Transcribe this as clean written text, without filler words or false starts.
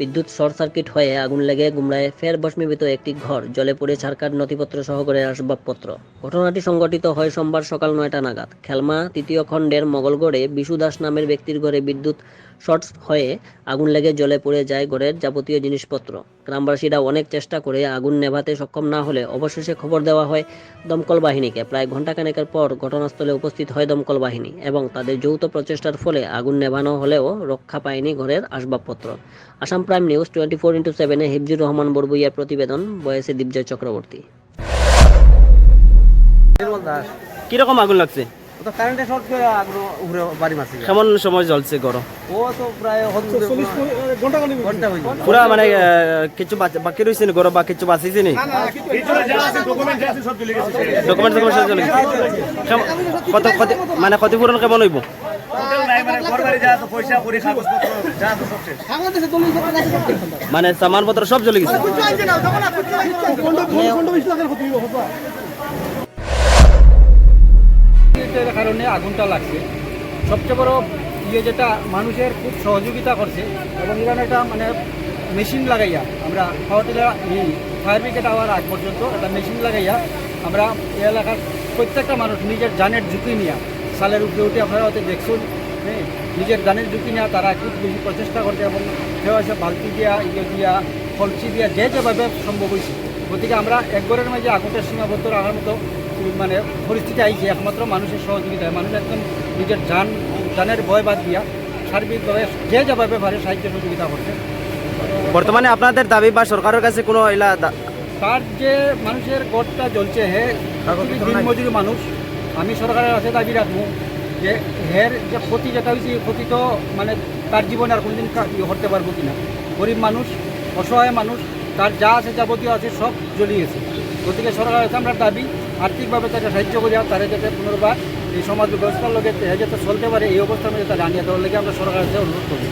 বিদ্যুৎ short circuit হয়ে আগুন লেগে গুমরায় ফের ভস্মীভূত একটি ঘর, জ্বলে পুড়ে ছারকার নথিপত্র সহ ঘরের আসবাবপত্র। ঘটনাটি সংঘটিত হয় সোমবার সকাল ৯টা নাগাদ। খেলমা তৃতীয় খণ্ডের মোগলগড়ে বিশু দাস নামের ব্যক্তির ঘরে বিদ্যুৎ শর্ট হয়ে আগুন লেগে জ্বলে পুড়ে যায় ঘরের যাবতীয় জিনিসপত্র। গ্রামবাসীরা অনেক চেষ্টা করে আগুন নেভাতে সক্ষম না হলে অবশেষে খবর দেওয়া হয় দমকল বাহিনীকে। প্রায় ঘণ্টাখানেকের পর ঘটনাস্থলে উপস্থিত হয় দমকল বাহিনী এবং তাদের যৌথ প্রচেষ্টার ফলে আগুন নেভানো হলেও রক্ষা পায়নি ঘরের আসবাবপত্র। আসাম প্রাইম নিউজ 24x7-এ হিফজুর রহমান বড়বুইয়ার প্রতিবেদন, বয়েসে দীপজয় চক্রবর্তী। কিরকম আগুন লাগছে? তো কারেন্টে শর্ট করে আগুন উপরে বাড়ি মারছে। কেমন সময় জ্বলছে ঘর? ও তো প্রায় ঘন্টা হয়ে যাবে। পুরা মানে কিছু বাকি রয়েছে ঘর বা কিছু বাঁচিয়েছে নি? ডকুমেন্ট সব চলে গেছে। কত ক্ষতি মানে ক্ষতিপূরণ কেমন হইব? মানে সামানপত্র সব চলে গেছে। কারণে আগুনটা লাগছে। সবচেয়ে বড় যেটা মানুষের খুব সহযোগিতা করছে এবং এখানে একটা মানে মেশিন লাগাইয়া আমরা ফায়ার ব্রিগেড আওয়ার আগ পর্যন্ত একটা মেশিন লাগাইয়া আমরা এই এলাকার প্রত্যেকটা মানুষ নিজের জানের ঝুঁকি নিয়ে সালের উপরে উঠে আপনারা হয়তো দেখছেন, হ্যাঁ, নিজের জানের ঝুঁকি নিয়ে তারা খুব বেশি প্রচেষ্টা করছে এবং কেউ আছে বালতি দিয়া দিয়া কলসি দিয়া যেভাবে সম্ভব হয়েছে। গতিকে আমরা এক ঘরের মাঝে আগুনটা সীমাবদ্ধ রাখার মতো মানে পরিস্থিতি আইছে একমাত্র মানুষের সহযোগিতায়। মানুষ একদম নিজের জানের ভয় বাদ দিয়া সার্বিকভাবে যেভাবে পারে সাহায্য সহযোগিতা করছে। বর্তমানে আপনাদের দাবি বা সরকারের কাছে কোনো তার যে মানুষের গড়টা জ্বলছে দিনমজুরি মানুষ, আমি সরকারের কাছে দাবি রাখবো যে হের যে ক্ষতি যেটা হয়েছে ক্ষতি তো মানে তার জীবনে আর কোনোদিন করতে পারবো কিনা। গরিব মানুষ, অসহায় মানুষ, তার যা আছে যাবতীয় আছে সব জ্বলিয়েছে। গতিকে সরকারের কাছে আমরা দাবি আর্থিকভাবে তাকে সাহায্য করিয়া তারা যাতে পুনর্বার এই সমাজ ব্যবস্থার লোকের যাতে চলতে পারে এই অবস্থার মধ্যে তারা আনিয়ে দেওয়ার লেগে আমরা সরকারের কাছে অনুরোধ করি।